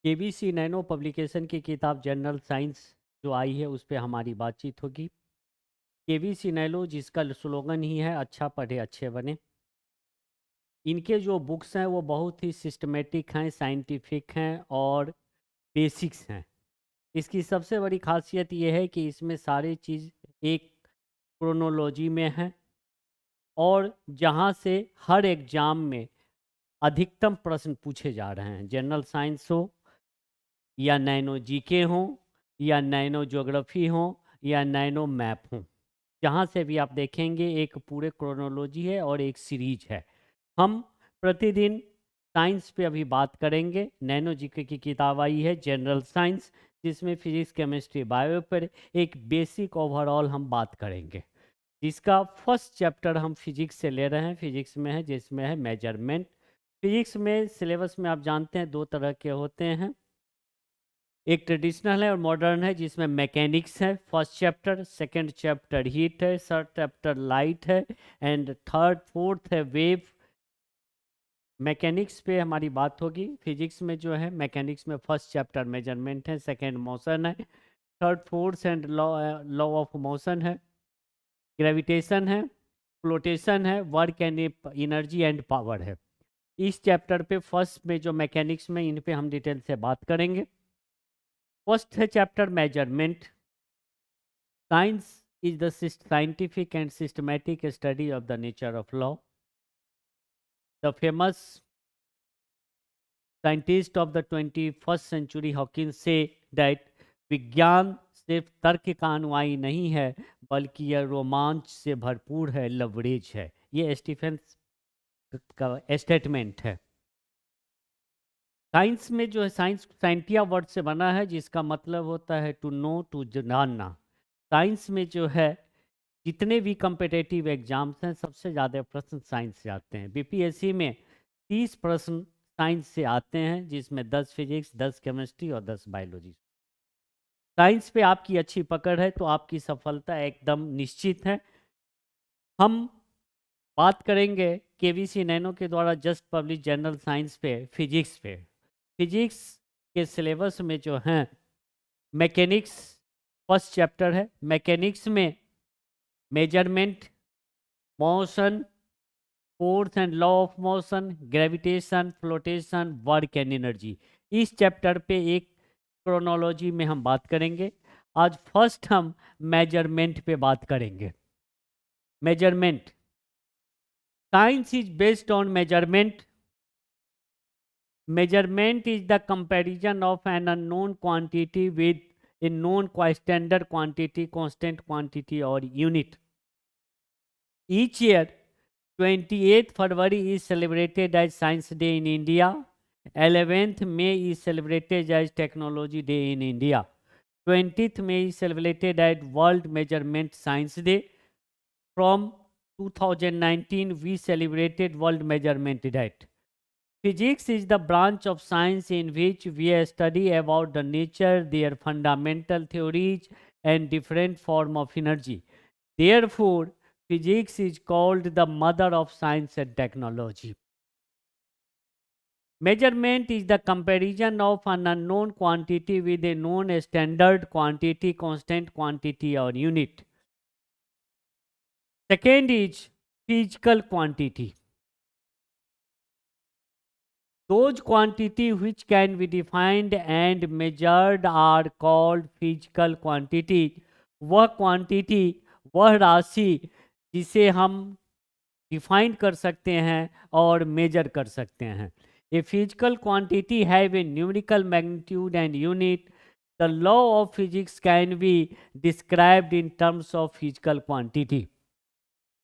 KBC nano publication की किताब general science जो आई है उस पे हमारी बातचीत होगी। केबीसी नैनो जिसका स्लोगन ही है अच्छा पढ़े अच्छे बने। इनके जो बुक्स हैं वो बहुत ही सिस्टमेटिक हैं, साइंटिफिक हैं और बेसिक्स हैं। इसकी सबसे बड़ी खासियत ये है कि इसमें सारी चीज़ एक क्रोनोलॉजी में है और जहाँ से हर एग्ज़ाम में अधिकतम प्रश्न पूछे जा रहे हैं। जनरल साइंस हो या नैनो जीके हो या नैनो ज्योग्राफी हो या नैनो मैप हो, जहाँ से भी आप देखेंगे एक पूरे क्रोनोलॉजी है और एक सीरीज है। हम प्रतिदिन साइंस पे अभी बात करेंगे। नैनो जीके की किताब आई है जनरल साइंस, जिसमें फिजिक्स केमिस्ट्री बायो पर एक बेसिक ओवरऑल हम बात करेंगे। जिसका फर्स्ट चैप्टर हम फिजिक्स से ले रहे हैं, फिजिक्स में है जिसमें है मेजरमेंट। फिजिक्स में सिलेबस में आप जानते हैं दो तरह के होते हैं, एक ट्रेडिशनल है और मॉडर्न है, जिसमें मैकेनिक्स है first chapter, second chapter heat है, थर्ड चैप्टर लाइट है एंड थर्ड फोर्थ है वेव। मैकेनिक्स पे हमारी बात होगी। फिजिक्स में जो है मैकेनिक्स में फर्स्ट चैप्टर मेजरमेंट है, सेकंड मोशन है, third force and law law of motion है, ग्रेविटेशन है, फ्लोटेशन है, work and energy and power है। इस चैप्टर पे फर्स्ट में जो मैकेनिक्स में इन पे हम डिटेल से बात करेंगे। फर्स्ट है chapter measurement. Science is the scientific and systematic study of the nature of law. The famous scientist of the 21st century Hawkins say that विज्ञान सिर्फ तर्क का अनुयायी नहीं है बल्कि यह रोमांच से भरपूर है, लवरेज है। ये स्टीफन का स्टेटमेंट है। साइंस में जो है, साइंस साइंटिया वर्ड से बना है जिसका मतलब होता है टू नो, टू जानना। साइंस में जो है जितने भी कम्पिटेटिव एग्जाम्स हैं सबसे ज़्यादा प्रश्न साइंस से आते हैं। बीपीएससी में 30 प्रश्न साइंस से आते हैं, जिसमें 10 फिजिक्स, 10 केमिस्ट्री और 10 बायोलॉजी। साइंस पे आपकी अच्छी पकड़ है तो आपकी सफलता एकदम निश्चित है। हम बात करेंगे केवीसी नैनो के द्वारा जस्ट पब्लिश जनरल साइंस पे, फिजिक्स पे। फिजिक्स के सिलेबस में जो हैं मैकेनिक्स फर्स्ट चैप्टर है। मैकेनिक्स में measurement, motion, force and law of motion, gravitation, flotation, work and energy. इस चैप्टर पे एक क्रोनोलॉजी में हम बात करेंगे। आज फर्स्ट हम मेजरमेंट पे बात करेंगे। Measurement, science is based on measurement. Measurement is the comparison of an unknown quantity with a known standard quantity, constant quantity or unit. Each year, 28th February is celebrated as Science Day in India. 11th May is celebrated as Technology Day in India. 20th May is celebrated as World Measurement Science Day. From 2019, we celebrated World Measurement Day. Physics is the branch of science in which we study about the nature, their fundamental theories, and different form of energy. Therefore, physics is called the mother of science and technology. Measurement is the comparison of an unknown quantity with a known standard quantity, constant quantity, or unit. Second is physical quantity. Those quantity which can be defined and measured are called physical quantity. वह quantity, वह राशि जिसे हम define कर सकते हैं और major कर सकते हैं। A physical quantity have a numerical magnitude and unit. The law of physics can be described in terms of physical quantity.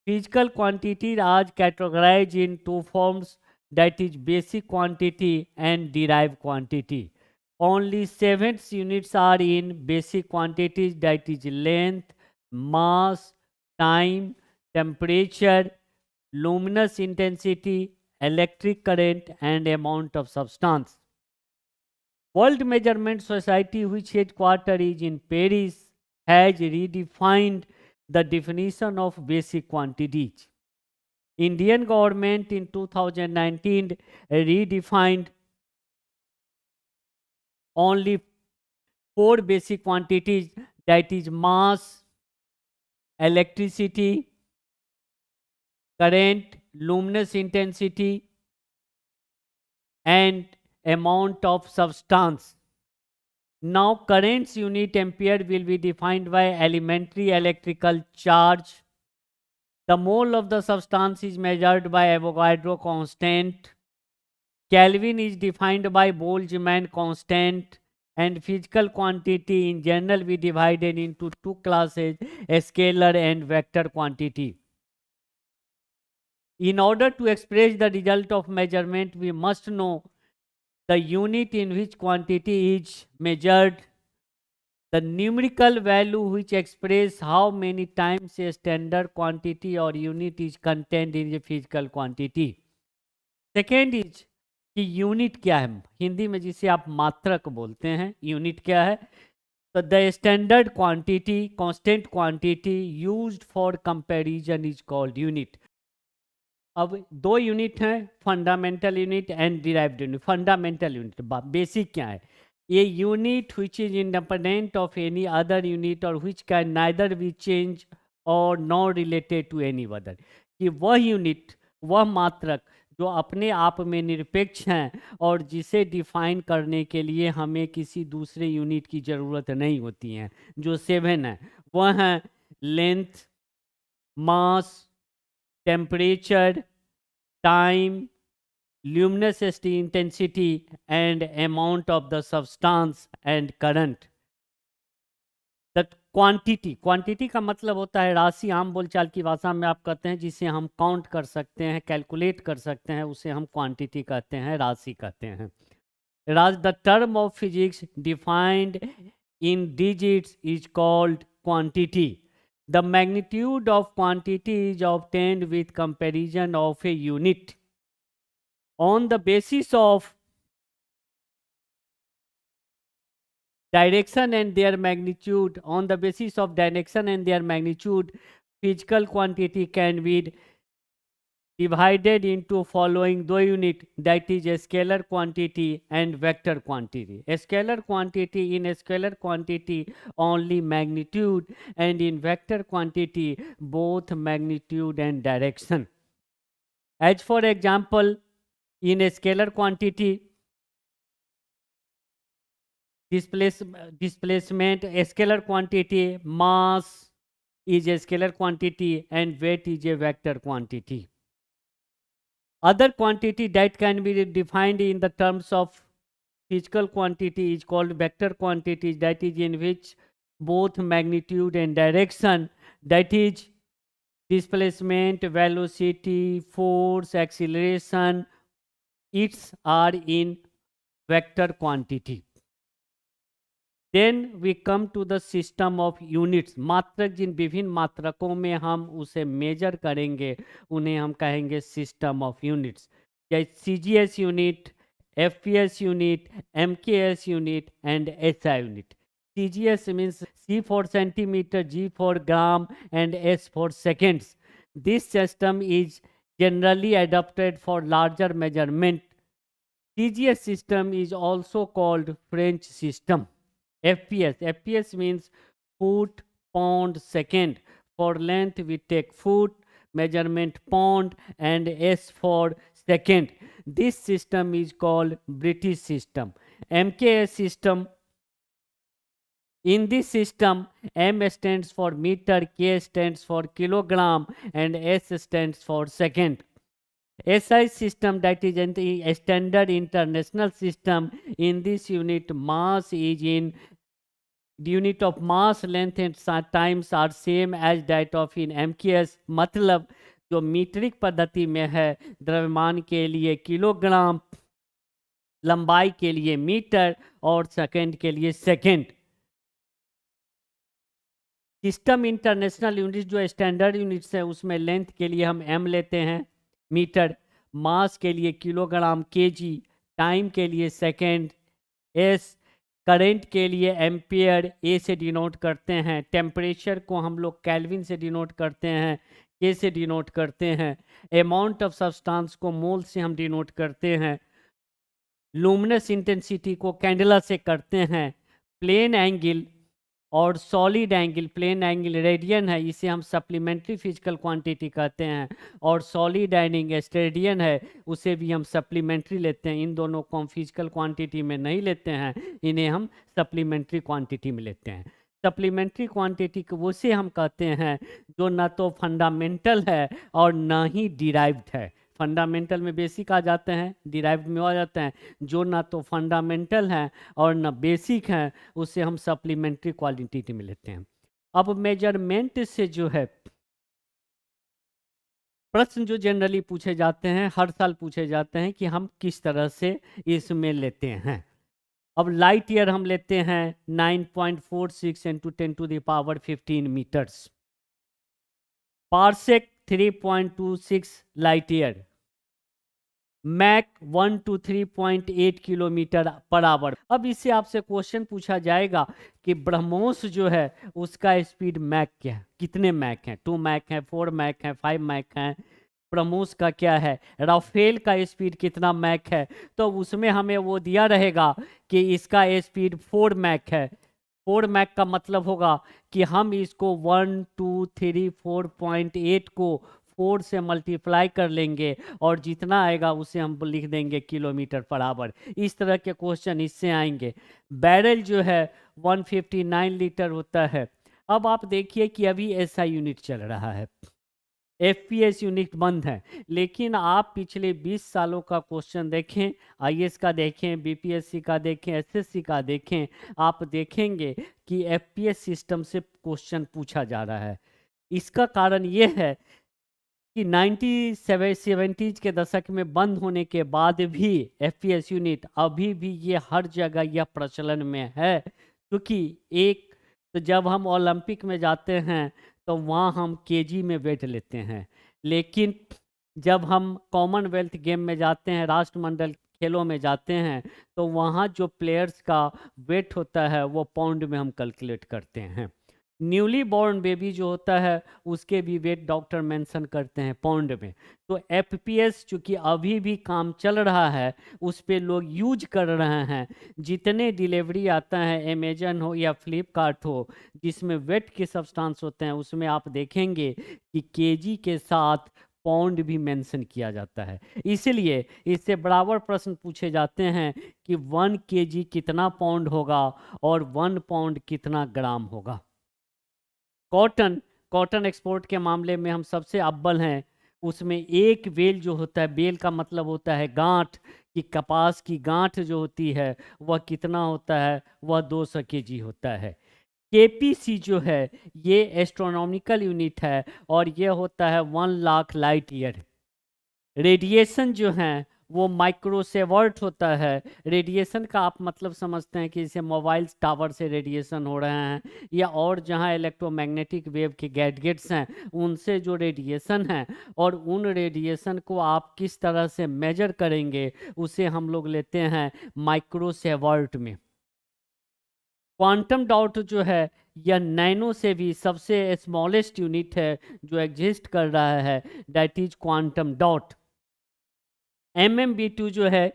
Physical quantities are categorized in two forms, that is basic quantity and derived quantity. Only 7 units are in basic quantities, that is length, mass, time, temperature, luminous intensity, electric current and amount of substance. World Measurement Society, which headquarters is in Paris, has redefined the definition of basic quantities. Indian government in 2019 redefined only four basic quantities, that is mass, electricity, current, luminous intensity, and amount of substance. Now current's unit ampere will be defined by elementary electrical charge. The mole of the substance is measured by Avogadro constant. Kelvin is defined by Boltzmann constant. And physical quantity in general we divided into two classes, a scalar and vector quantity. In order to express the result of measurement, we must know the unit in which quantity is measured, the numerical value which express how many times a standard quantity or unit is contained in a physical quantity. Second is कि unit क्या है, हिंदी में जिसे आप मात्रक बोलते हैं, unit क्या है? तो the standard quantity, constant quantity used for comparison is called unit. अब दो यूनिट हैं, fundamental unit and derived unit. Fundamental unit basic क्या है? ये unit which is independent of any other unit और which can neither be change और not related to any other. कि वह यूनिट, वह मात्रक जो अपने आप में निरपेक्ष हैं और जिसे डिफाइन करने के लिए हमें किसी दूसरे यूनिट की ज़रूरत नहीं होती है. जो 7 है वह हैं length, mass, temperature, time, luminous intensity and amount of the substance and current. The quantity का मतलब होता है राशि. आम बोलचाल की भाषा में आप कहते हैं जिसे हम काउंट कर सकते हैं, कैलकुलेट कर सकते हैं, उसे हम क्वांटिटी कहते हैं, राशि कहते हैं. The term of physics defined in digits is called quantity. The magnitude of quantity is obtained with comparison of a unit on the basis of direction and their magnitude. On the basis of direction and their magnitude, physical quantity can be divided into following two unit, that is a scalar quantity and vector quantity. A scalar quantity, in a scalar quantity only magnitude, and in vector quantity both magnitude and direction. As for example, in a scalar quantity, displacement, a scalar quantity, mass is a scalar quantity and weight is a vector quantity. Other quantity that can be defined in the terms of physical quantity is called vector quantity, that is in which both magnitude and direction, that is displacement, velocity, force, acceleration, it's are in vector quantity. Then we come to the system of units. मात्रक, जिन विभिन्न मात्रकों में हम उसे major करेंगे उन्हें हम कहेंगे system of units. जैसे CGS unit, FPS unit, MKS unit and SI unit. CGS means C for centimeter, G for gram and S for seconds. This system is generally adopted for larger measurement. CGS system is also called French system. FPS means foot, pound, second. For length we take foot, measurement pound, and S for second. This system is called British system. MKS system. In this system, M stands for meter, K stands for kilogram, and S stands for second. SI system, that is a standard international system. In this unit, mass is in the unit of mass, length and times are same as that of in MKS. मतलब जो metric पद्धति में है, द्रव्यमान के लिए kilogram, लंबाई के लिए मीटर और सेकंड के लिए सेकंड. सिस्टम इंटरनेशनल यूनिट जो स्टैंडर्ड यूनिट्स है उसमें लेंथ के लिए हम m लेते हैं मीटर, मास के लिए किलोग्राम केजी, टाइम के लिए सेकंड s, करंट के लिए एम्पियर ए से डिनोट करते हैं, टेम्परेचर को हम लोग केल्विन से डिनोट करते हैं, के से डिनोट करते हैं, अमाउंट ऑफ सब्सटेंस को मोल से हम डिनोट करते हैं. लुमिनस इंटेंसिटी को कैंडेला से करते हैं, प्लेन एंगल और solid angle, plane angle radian है, इसे हम सप्लीमेंट्री फिजिकल क्वांटिटी कहते हैं, और सॉलिड एंगल स्टेडियन है, उसे भी हम सप्लीमेंट्री लेते हैं। इन दोनों को हम फिजिकल क्वांटिटी में नहीं लेते हैं, इन्हें हम सप्लीमेंट्री क्वांटिटी में लेते हैं। सप्लीमेंट्री क्वांटिटी को उसे हम कहते हैं जो ना तो फंडामेंटल है और ना ही डिराइव्ड है। फंडामेंटल में बेसिक आ जाते हैं, डिराइव्ड में आ जाते हैं। जो ना तो फंडामेंटल है और ना बेसिक है, उसे हम सप्लीमेंट्री क्वालिटी में लेते हैं। अब मेजरमेंट से जो है प्रश्न जो जनरली पूछे जाते हैं, हर साल पूछे जाते हैं कि हम किस तरह से इसमें लेते हैं। अब लाइट ईयर हम लेते हैं 9.46 into 10⁻15 metres, parsec 3.26 light year, Mach 1 to 3.8 kilometre per hour. अब इससे आपसे क्वेश्चन पूछा जाएगा कि ब्रह्मोस जो है उसका स्पीड मैक क्या है, कितने मैक हैं, 2 मैक हैं, 4 मैक हैं, 5 मैक हैं, ब्रह्मोस का क्या है, राफेल का स्पीड कितना मैक है, तो उसमें हमें वो दिया रहेगा कि इसका स्पीड 4 मैक है। 4 मैक का मतलब होगा कि हम इसको 1 2 3 4.8 को 4 से मल्टीप्लाई कर लेंगे और जितना आएगा उसे हम लिख देंगे किलोमीटर पर आवर। इस तरह के क्वेश्चन इससे आएंगे। बैरल जो है 159 लीटर होता है। अब आप देखिए कि अभी ऐसा यूनिट चल रहा है, एफपीएस यूनिट बंद है, लेकिन आप पिछले 20 सालों का क्वेश्चन देखें, आईएएस का देखें, बीपीएससी का देखें, एसएससी का देखें, आप देखेंगे कि एफपीएस सिस्टम से क्वेश्चन पूछा जा रहा है। इसका कारण ये है कि 1970s के दशक में बंद होने के बाद भी एफपीएस यूनिट अभी भी ये हर जगह यह प्रचलन में है। क्योंकि एक तो जब हम ओलंपिक में जाते हैं तो वहाँ हम केजी में वेट लेते हैं, लेकिन जब हम कॉमनवेल्थ गेम में जाते हैं, राष्ट्रमंडल खेलों में जाते हैं, तो वहाँ जो प्लेयर्स का वेट होता है वो पाउंड में हम कैलकुलेट करते हैं। न्यूली बॉर्न बेबी जो होता है उसके भी वेट डॉक्टर मेंशन करते हैं पाउंड में। तो एफपीएस चूंकि अभी भी काम चल रहा है, उस पे लोग यूज कर रहे हैं। जितने डिलीवरी आता है, अमेजन हो या फ्लिपकार्ट हो, जिसमें वेट के सब्सटेंस होते हैं, उसमें आप देखेंगे कि केजी के साथ पाउंड भी मेंशन किया जाता है। इसलिए इससे बराबर प्रश्न पूछे जाते हैं कि 1 केजी कितना पाउंड होगा और 1 पाउंड कितना ग्राम होगा। कॉटन, कॉटन एक्सपोर्ट के मामले में हम सबसे अव्वल हैं। उसमें एक बेल जो होता है, बेल का मतलब होता है गांठ, कि कपास की गांठ जो होती है वह कितना होता है, वह 200 केजी होता है। केपीसी जो है ये एस्ट्रोनॉमिकल यूनिट है और ये होता है 1 लाख लाइट ईयर। रेडिएशन जो है वो माइक्रोसेवर्ट होता है। रेडिएशन का आप मतलब समझते हैं कि जैसे मोबाइल टावर से रेडिएशन हो रहे हैं, या और जहां इलेक्ट्रोमैग्नेटिक वेव के गैजेट्स हैं उनसे जो रेडिएशन है, और उन रेडिएशन को आप किस तरह से मेजर करेंगे उसे हम लोग लेते हैं माइक्रोसेवर्ट में। क्वांटम डॉट जो है यह नैनो से भी सबसे स्मॉलेस्ट यूनिट है जो एग्जिस्ट कर रहा है, that is quantum dot. MMB2 जो है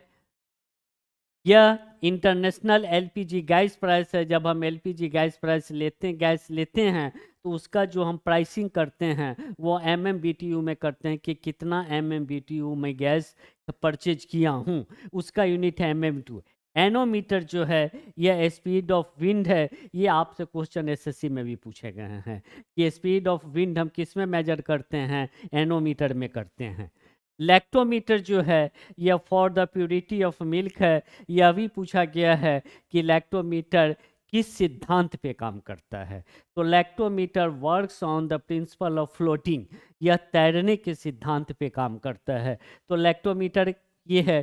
यह इंटरनेशनल एलपीजी गैस प्राइस है। जब हम एलपीजी गैस प्राइस गैस लेते हैं तो उसका जो हम प्राइसिंग करते हैं वो MMBTU में करते हैं कि कितना MMBTU में गैस परचेज किया हूँ, उसका यूनिट है MM2। एनोमीटर जो है यह स्पीड ऑफ विंड है। ये आपसे क्वेश्चन एसएससी में भी पूछे गए हैं कि स्पीड ऑफ विंड हम किस में मेजर करते हैं, एनोमीटर में करते हैं। लैक्टोमीटर जो है यह for the purity of milk है। यह भी पूछा गया है कि लैक्टोमीटर किस सिद्धांत पे काम करता है, तो lactometer works on the principle of floating, यह तैरने के सिद्धांत पे काम करता है। तो लैक्टोमीटर ये है।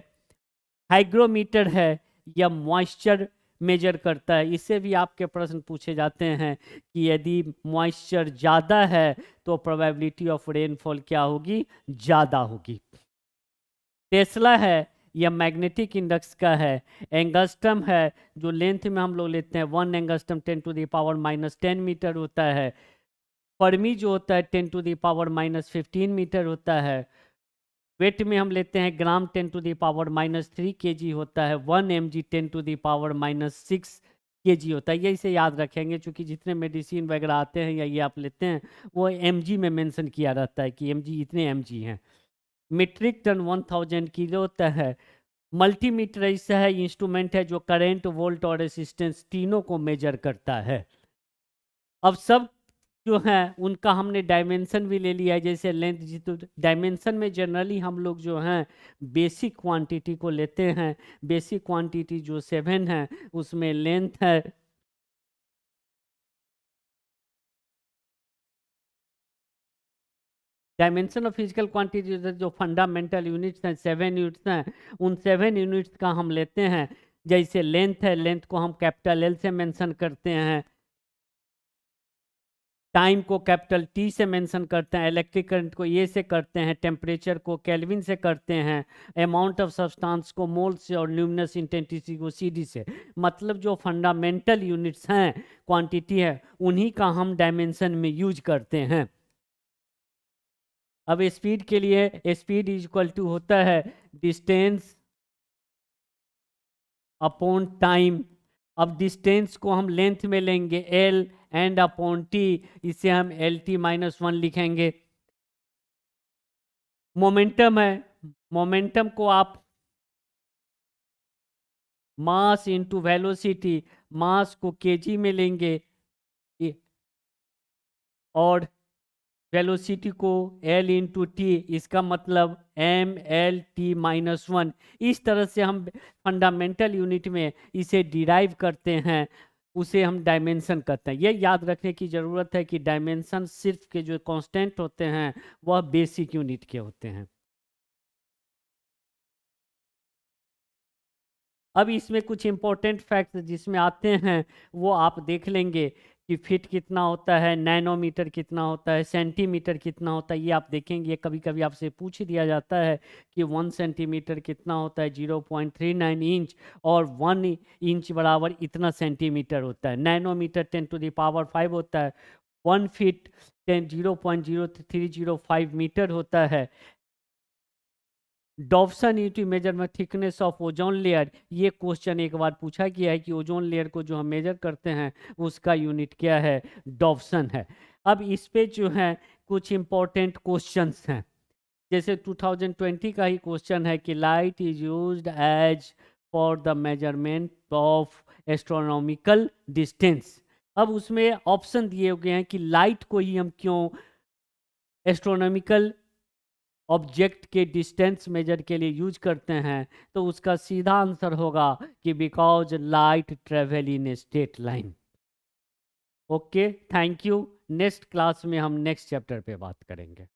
हाइग्रोमीटर है, यह मॉइस्चर मेजर करता है। इससे भी आपके प्रश्न पूछे जाते हैं कि यदि मॉइस्चर ज़्यादा है तो प्रोबेबिलिटी ऑफ रेनफॉल क्या होगी, ज़्यादा होगी। टेस्ला है, यह मैग्नेटिक इंडेक्स का है। एंगस्ट्रम है, जो लेंथ में हम लोग लेते हैं 1 एंगस्ट्रम 10⁻⁻10 मीटर होता है। फर्मी जो होता है 10⁻⁻15 मीटर होता है। वेट में हम लेते हैं ग्राम 10⁻³ kg होता है, 1 mg 10⁻⁻6 kg होता है। ये इसे याद रखेंगे, क्योंकि जितने मेडिसिन वगैरह आते हैं या ये आप लेते हैं वो mg में मेंशन किया रहता है कि mg इतने mg हैं। मीट्रिक टन 1000 किलो होता है। मल्टीमीटर ऐसा है इंस्ट्रूमेंट है जो करंट, वोल्ट और रेसिस्टेंस तीनों को मेजर करता है। अब सब जो है उनका हमने डायमेंशन भी ले लिया है, जैसे लेंथ। तो डायमेंशन में जनरली हम लोग जो हैं बेसिक क्वांटिटी को लेते हैं। बेसिक क्वांटिटी जो 7 है उसमें लेंथ है डायमेंशन ऑफ फिजिकल क्वांटिटी जो फंडामेंटल यूनिट्स हैं 7 यूनिट्स हैं, उन 7 यूनिट्स का हम लेते हैं। जैसे लेंथ है, लेंथ को हम कैपिटल एल से मेंशन करते हैं। टाइम को कैपिटल टी से मेंशन करते हैं। इलेक्ट्रिक करंट को ये से करते हैं। टेम्परेचर को केल्विन से करते हैं। अमाउंट ऑफ सब्सटेंस को मोल से और ल्यूमिनस इंटेंसिटी को सीडी से। मतलब जो फंडामेंटल यूनिट्स हैं, क्वांटिटी है, उन्हीं का हम डायमेंशन में यूज करते हैं। अब स्पीड के लिए स्पीड इज इक्वल टू होता है डिस्टेंस अपॉन टाइम। अब डिस्टेंस को हम लेंथ में लेंगे एल एंड अपॉन टी, इसे हम एल टी -1 लिखेंगे। मोमेंटम है, मोमेंटम को आप मास इंटू वेलोसिटी, मास को केजी में लेंगे और वेलोसिटी को एल इंटू टी, इसका मतलब mL/t-1। इस तरह से हम फंडामेंटल यूनिट में इसे डिराइव करते हैं, उसे हम डायमेंशन करते हैं। ये याद रखने की ज़रूरत है कि डायमेंशन सिर्फ के जो कांस्टेंट होते हैं वह बेसिक यूनिट के होते हैं। अब इसमें कुछ इंपॉर्टेंट फैक्ट्स जिसमें आते हैं वो आप देख लेंगे कि फीट कितना होता है, नैनोमीटर कितना होता है, सेंटीमीटर कितना होता है, ये आप देखेंगे। कभी कभी आपसे पूछ दिया जाता है कि 1 सेंटीमीटर कितना होता है, 0.39 इंच, और 1 इंच बराबर इतना सेंटीमीटर होता है। नैनोमीटर 10⁵ होता है। 1 फीट 0.0305 मीटर होता है। Dobson unit measurement thickness of ozone layer, ये क्वेश्चन एक बार पूछा गया है कि ओजोन लेयर को जो हम मेजर करते हैं उसका यूनिट क्या है, डॉप्सन है। अब इस पे जो है कुछ इंपॉर्टेंट क्वेश्चंस हैं। जैसे 2020 का ही क्वेश्चन है कि light is used as for the measurement of astronomical distance. अब उसमें ऑप्शन दिए गए हैं कि लाइट को ही हम क्यों एस्ट्रोनॉमिकल ऑब्जेक्ट के डिस्टेंस मेजर के लिए यूज करते हैं, तो उसका सीधा आंसर होगा कि because light travel in a straight line. Okay, thank you. Next class में हम नेक्स्ट चैप्टर पे बात करेंगे।